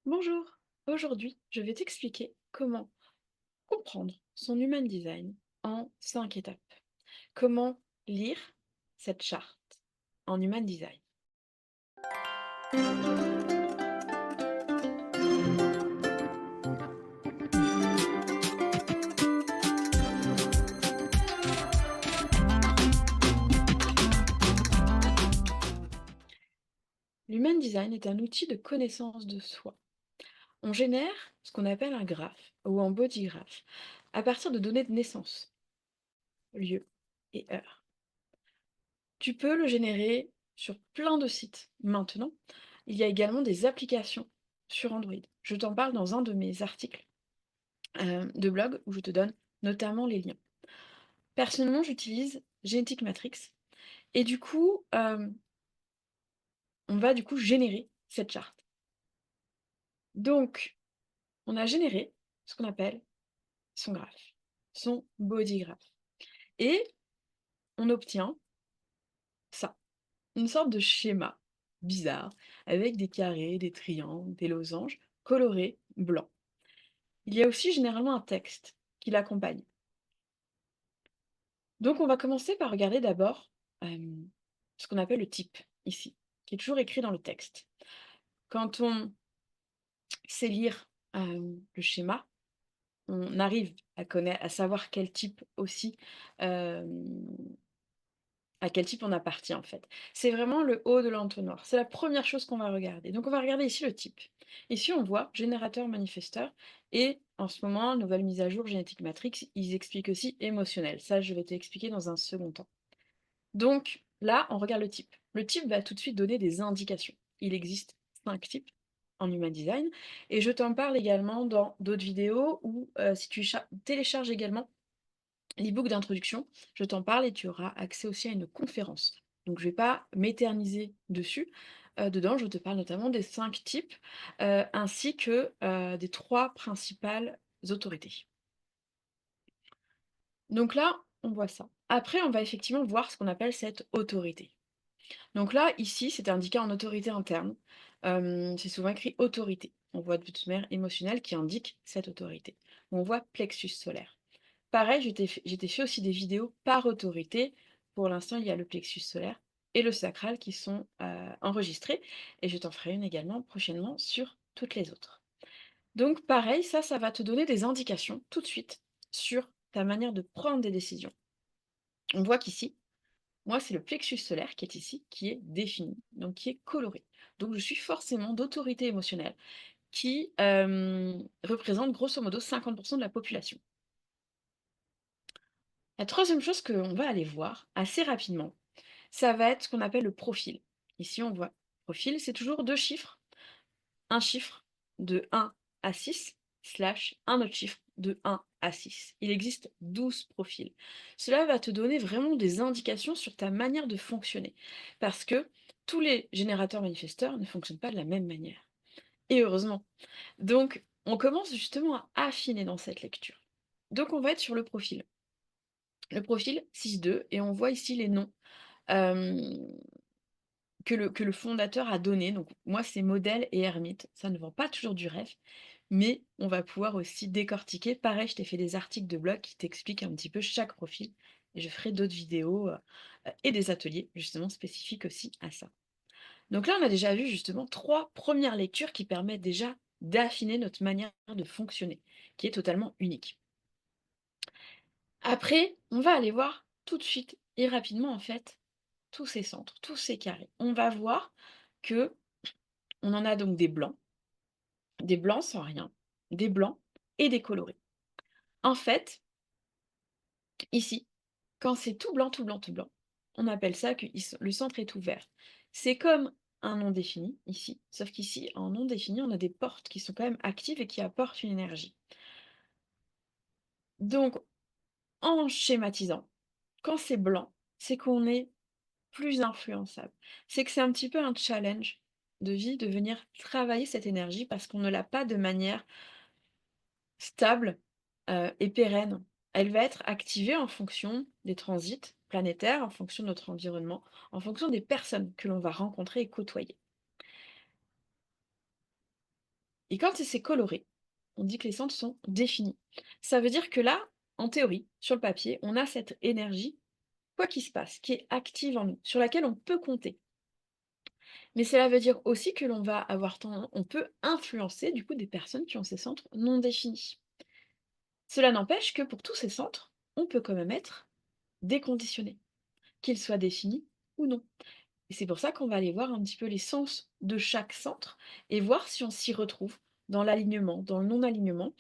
Bonjour, aujourd'hui je vais t'expliquer comment comprendre son Human Design en 5 étapes. Comment lire cette charte en Human Design. L'Human Design est un outil de connaissance de soi. On génère ce qu'on appelle un graphe ou un body graph à partir de données de naissance, lieu et heure. Tu peux le générer sur plein de sites. Maintenant, il y a également des applications sur Android. Je t'en parle dans un de mes articles de blog où je te donne notamment les liens. Personnellement, j'utilise Genetic Matrix et du coup, on va du coup générer cette charte. Donc, on a généré ce qu'on appelle son graphe, son body graph et on obtient ça, une sorte de schéma bizarre avec des carrés, des triangles, des losanges colorés blancs. Il y a aussi généralement un texte qui l'accompagne. Donc on va commencer par regarder d'abord, ce qu'on appelle le type, ici, qui est toujours écrit dans le texte. Quand on sait lire, le schéma, on arrive à savoir quel type aussi, hem, à quel type on appartient en fait. C'est vraiment le haut de l'entonnoir. C'est la première chose qu'on va regarder. Donc on va regarder ici le type. Ici on voit générateur manifesteur et en ce moment, nouvelle mise à jour Genetic Matrix, ils expliquent aussi émotionnel. Ça, je vais t'expliquer dans un second temps. Donc là, on regarde le type. Le type va tout de suite donner des indications. Il existe 5 types en Human Design et je t'en parle également dans d'autres vidéos ou si tu télécharges également l'e-book d'introduction, je t'en parle et tu auras accès aussi à une conférence. Donc je ne vais pas m'éterniser dessus. Dedans, je te parle notamment des 5 types ainsi que des 3 principales autorités. Donc là, on voit ça. Après, on va effectivement voir ce qu'on appelle cette autorité. Donc là, ici, c'est indiqué en autorité interne. C'est souvent écrit autorité. On voit de toute manière émotionnelle qui indique cette autorité. On voit plexus solaire. Pareil, je t'ai fait aussi des vidéos par autorité. Pour l'instant, il y a le plexus solaire et le sacral qui sont enregistrés. Et je t'en ferai une également prochainement sur toutes les autres. Donc pareil, ça va te donner des indications tout de suite sur ta manière de prendre des décisions. On voit qu'ici, moi, c'est le plexus solaire qui est ici, qui est défini, donc qui est coloré. Donc je suis forcément d'autorité émotionnelle qui représente grosso modo 50% de la population. La troisième chose qu'on va aller voir assez rapidement, ça va être ce qu'on appelle le profil. Ici, on voit profil, c'est toujours deux chiffres, un chiffre de 1 à 6, slash un autre chiffre de 1 à 6. Il existe 12 profils. Cela va te donner vraiment des indications sur ta manière de fonctionner, parce que tous les générateurs manifesteurs ne fonctionnent pas de la même manière. Et heureusement. Donc, on commence justement à affiner dans cette lecture. Donc, on va être sur le profil. Le profil 6-2, et on voit ici les noms que le fondateur a donnés. Donc, moi, c'est modèle et ermite. Ça ne vend pas toujours du rêve, mais on va pouvoir aussi décortiquer. Pareil, je t'ai fait des articles de blog qui t'expliquent un petit peu chaque profil, et je ferai d'autres vidéos et des ateliers justement spécifiques aussi à ça. Donc là, on a déjà vu justement 3 premières lectures qui permettent déjà d'affiner notre manière de fonctionner, qui est totalement unique. Après, on va aller voir tout de suite et rapidement en fait tous ces centres, tous ces carrés. On va voir que on en a donc des blancs sans rien, des blancs et des colorés. En fait, ici, quand c'est tout blanc, tout blanc, tout blanc, on appelle ça que le centre est ouvert. C'est comme un non défini ici, sauf qu'ici, en non défini, on a des portes qui sont quand même actives et qui apportent une énergie. Donc, en schématisant, quand c'est blanc, c'est qu'on est plus influençable. C'est que c'est un petit peu un challenge de vie de venir travailler cette énergie parce qu'on ne l'a pas de manière stable, et pérenne. Elle va être activée en fonction des transits planétaires, en fonction de notre environnement, en fonction des personnes que l'on va rencontrer et côtoyer. Et quand c'est coloré, on dit que les centres sont définis. Ça veut dire que là, en théorie, sur le papier, on a cette énergie, quoi qu'il se passe, qui est active en nous, sur laquelle on peut compter. Mais cela veut dire aussi que on peut influencer du coup des personnes qui ont ces centres non définis. Cela n'empêche que pour tous ces centres, on peut quand même être déconditionné, qu'ils soient définis ou non. Et c'est pour ça qu'on va aller voir un petit peu les sens de chaque centre et voir si on s'y retrouve dans l'alignement, dans le non-alignement,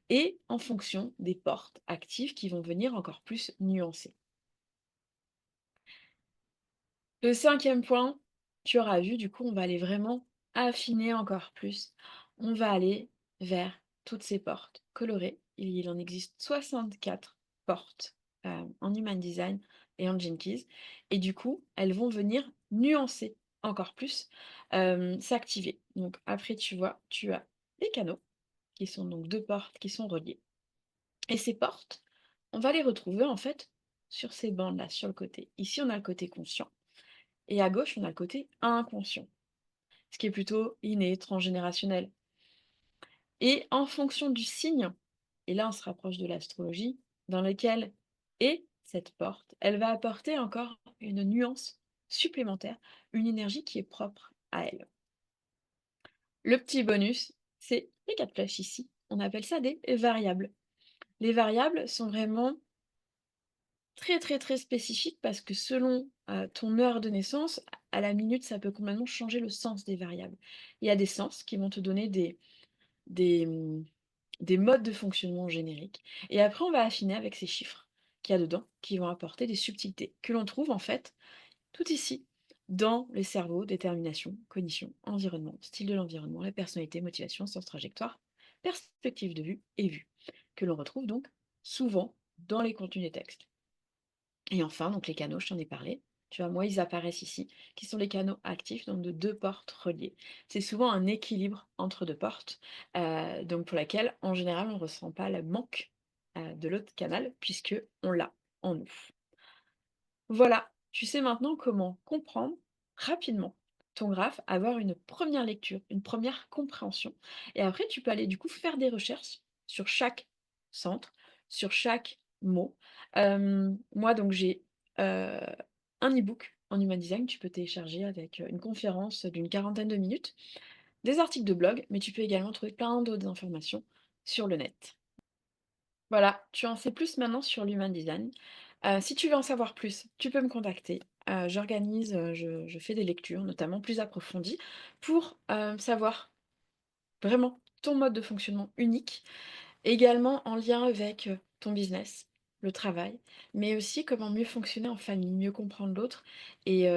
et en fonction des portes actives qui vont venir encore plus nuancer. Le cinquième point, tu auras vu, du coup, on va aller vraiment affiner encore plus. On va aller vers toutes ces portes colorées. Il en existe 64 portes en Human Design et en Gene Keys. Et du coup, elles vont venir nuancer encore plus, s'activer. Donc après, tu vois, tu as les canaux, qui sont donc deux portes qui sont reliées. Et ces portes, on va les retrouver en fait sur ces bandes-là, sur le côté. Ici, on a le côté conscient. Et à gauche, on a le côté inconscient, ce qui est plutôt inné, transgénérationnel. Et en fonction du signe, et là on se rapproche de l'astrologie, dans lequel est cette porte, elle va apporter encore une nuance supplémentaire, une énergie qui est propre à elle. Le petit bonus, c'est les quatre flèches ici. On appelle ça des variables. Les variables sont vraiment très, très, très spécifiques parce que selon, ton heure de naissance, à la minute, ça peut complètement changer le sens des variables. Il y a des sens qui vont te donner des, mmh, des modes de fonctionnement génériques et après on va affiner avec ces chiffres qu'il y a dedans, qui vont apporter des subtilités que l'on trouve en fait tout ici, dans les cerveaux, détermination, cognition, environnement, style de l'environnement, la personnalité, motivation, sens trajectoire, perspective de vue et vue, que l'on retrouve donc souvent dans les contenus des textes. Et enfin, donc les canaux, je t'en ai parlé. Tu vois, moi, ils apparaissent ici, qui sont les canaux actifs, donc de deux portes reliées. C'est souvent un équilibre entre deux portes, donc pour laquelle, en général, on ne ressent pas le manque de l'autre canal, puisque on l'a en nous. Voilà, tu sais maintenant comment comprendre rapidement ton graphe, avoir une première lecture, une première compréhension. Et après, tu peux aller du coup faire des recherches sur chaque centre, sur chaque mot. Moi, donc, j'ai un e-book en Human Design, tu peux télécharger avec une conférence d'une quarantaine de minutes, des articles de blog, mais tu peux également trouver plein d'autres informations sur le net. Voilà, tu en sais plus maintenant sur l'human design. Si tu veux en savoir plus, tu peux me contacter. J'organise, je fais des lectures, notamment plus approfondies, pour, savoir vraiment ton mode de fonctionnement unique, également en lien avec, ton business, le travail, mais aussi comment mieux fonctionner en famille, mieux comprendre l'autre et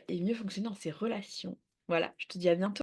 mieux fonctionner dans ses relations. Voilà, je te dis à bientôt.